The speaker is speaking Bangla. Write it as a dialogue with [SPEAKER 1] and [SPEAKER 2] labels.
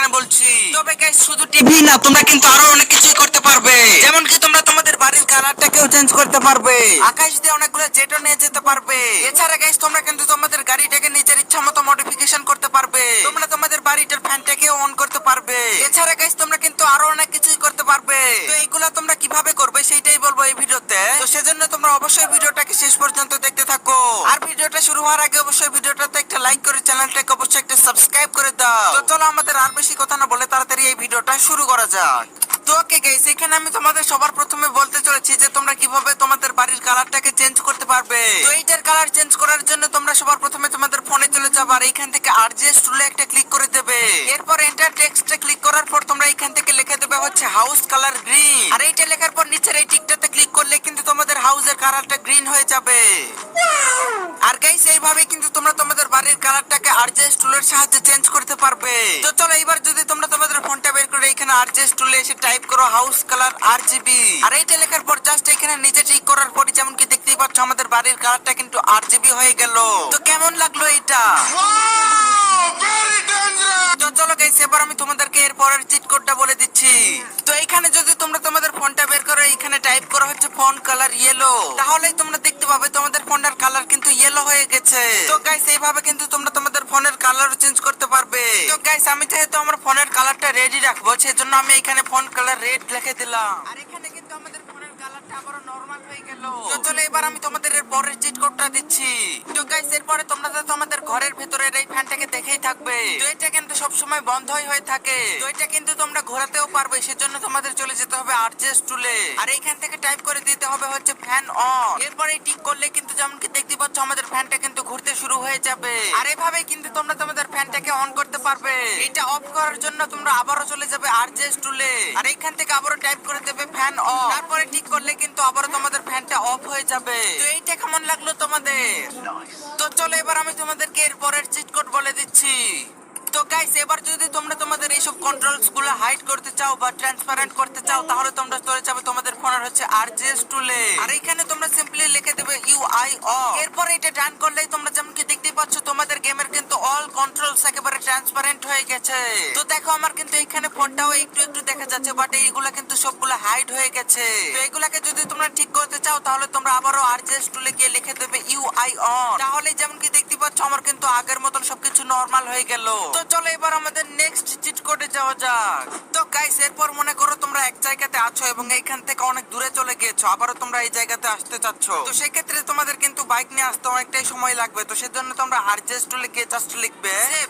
[SPEAKER 1] এখানে বলছি। তবে গাইস শুধু টিভি না, তোমরা কিন্তু আরো অনেক কিছুই করতে পারবে। যেমন কি তোমরা তোমাদের বাড়ির কালারটাকেও চেঞ্জ করতে পারবে, আকাশ দিয়ে অনেকগুলো জেটও নিয়ে যেতে পারবে। এছাড়া গাইস তোমরা কিন্তু তোমাদের গাড়িটাকে নিজের ইচ্ছা মতো মডিফিকেশন করতে পারবে। তোমরা তোমাদের বাড়িটার ফ্যানটাকে অন করতে পারবে। এছাড়া গাইস তোমরা কিন্তু আরো অনেক কিছুই করতে পারবে। তো এইগুলা তোমরা কিভাবে করবে সেটাই বলবো এই ভিডিওতে। তো সেজন্য তোমরা অবশ্যই ভিডিওটাকে শেষ পর্যন্ত দেখতে থাকো। আর ভিডিওটা শুরু হওয়ার আগে অবশ্যই ভিডিওটাতে একটা লাইক করে চ্যানেলটাকে অবশ্যই একটা সাবস্ক্রাইব করে দাও। তো চলো আমাদের আর বেশি কথা না বলে তাড়াতাড়ি এই ভিডিওটা শুরু করা যাক। তো ওকে গাইস, এখানে আমি তোমাদের সবার প্রথমে বলতে চলেছি যে তোমরা কিভাবে তোমাদের বাড়ির কালারটাকে চেঞ্জ করতে পারবে। তো এইটার কালার চেঞ্জ করার জন্য তোমরা সবার প্রথমে তোমাদের ফোনে চলে যাবে আর এইখান থেকে আরজিএস টুলে একটা ক্লিক করে দেবে। এরপর এন্টার টেক্সটে ক্লিক করার পর তোমরা এইখান থেকে লিখে দেবে হচ্ছে হাউস কালার গ্রিন। আর এইটা লেখার পর নিচের এই টিকটাতে ক্লিক করলে কিন্তু তোমাদের হাউসের কালারটা গ্রিন হয়ে যাবে। আর গাইস এইভাবে কিন্তু তোমরা তোমাদের বাড়ির কালারটাকে আরজিএস টুলের সাহায্যে চেঞ্জ করতে পারবে। তো চলো এবার যদি তোমরা তোমাদের ফোনটা বের করে এখানে আরজিএস টুলে এসে টাইপ করো হাউস কালার আরজিবি। আর এইটা লেখার পর জাস্ট এখানে নিচে ঠিক করার পর যেমন কি দেখতেই পাচ্ছ আমাদের বাড়ির কালারটা কিন্তু আরজিবি হয়ে গেল। তো কেমন লাগলো এটা? তো চলো গাইস এবার আমি তোমাদেরকে এর পরের চিট কোডটা বলে দিচ্ছি। তো এখানে যদি তোমরা তোমাদের ফোনটা বের করো এখানে টাইপ করা হচ্ছে ফোন কালার ইয়েলো, তাহলেই তোমরা দেখতে পাবে তোমাদের ফোনের কালার কিন্তু ইয়েলো হয়ে গেছে। তো গাইস এইভাবে কিন্তু তোমরা তোমাদের ফোনের কালার চেঞ্জ করতে পারবে। তো গাইস আমি যেহেতু আমার ফোনের কালারটা রেডি রাখবো সেজন্য আমি এখানে ফোন কালার রেড লিখে দিলাম। আর এখানে কিন্তু আমাদের ফোনের কালারটা আবারো নরমাল হয়ে গেল। তো চলো এবার আমি তোমাদের এর পরের চিট কোডটা দিচ্ছি। তো গাইস এরপরে তোমরা তো তোমাদের ঘরের ভিতরের এই ফ্যানটাকে দেখেই থাকবে। তো এটা কিন্তু সব সময় বন্ধই হয়ে থাকে। তো এটা কিন্তু তোমরা ঘোরাতেও পারবে, সেজন্য তোমাদের চলে যেতে হবে আরজিএস টুলে। আর এইখান থেকে টাইপ করে দিতে হবে হচ্ছে ফ্যান অন। এরপর এই টিক করলে কিন্তু যেমন কি দেখতে পাচ্ছ আমাদের ফ্যানটা কিন্তু ঘুরতে শুরু হয়ে যাবে। আর এভাবে কিন্তু তোমরা তোমাদের ফ্যানটাকে অন করতে পারবে। এটা অফ করার জন্য তোমরা আবারো চলে যাবে আরজিএস টুলে। আর এইখান থেকে আবারো টাইপ করে দেবে ফ্যান অফ। তারপরে টিক করলে কিন্তু আবারো তোমাদের ফ্যানটা অফ হয়ে যাবে। তো এইটা কেমন লাগলো তোমাদের? তো চলো এবার আমি তোমাদেরকে এর পরের চিট কোড বলে দিচ্ছি। তো গাইস এবার যদি তোমরা তোমাদের এইসব কন্ট্রোলস গুলো হাইড করতে চাও বা ট্রান্সপারেন্ট করতে চাও তাহলে তোমরা চলে যাবে তোমাদের ফোনের হচ্ছে আরজিএস টুলে। আর এখানে তোমরা সিম্পলি লিখে দেবে ইউআই অফ। এরপর এটা ডান করলেই তোমরা যেমন কি দেখতে পাচ্ছ তোমাদের গেমের কিন্তু অল কন্ট্রোলস একেবারে ট্রান্সপারেন্ট হয়ে গেছে। তো দেখো আমার কিন্তু এখানে ফোনটাও একটু একটু দেখা যাচ্ছে, বাট এইগুলা কিন্তু সবগুলো হাইড হয়ে গেছে। তো এগুলাকে যদি তোমরা ঠিক করতে চাও তাহলে তোমরা আবারও আরজিএস টুলে গিয়ে লিখে দেবে ইউআই অন। তাহলে যেমন কি দেখতে পাচ্ছ আমার কিন্তু আগের মতন সবকিছু নরমাল হয়ে গেল। তো চলো এবার আমাদের নেক্সট চিট কোডে যাওয়া যাক। তো গাইস এরপর মনে করো তোমরা এক জায়গাতে আছো এবং এইখান থেকে অনেক দূরে চলে গিয়েছো, আবারও তোমরা এই জায়গাতে আসতে চাচ্ছ। তো সেই ক্ষেত্রে তোমাদের কিন্তু বাইক নিয়ে আসতে অনেকটাই সময় লাগবে। তো সেজন্য তোমরা আরজিএস টুলে গিয়ে জাস্ট লিখবে সেভ।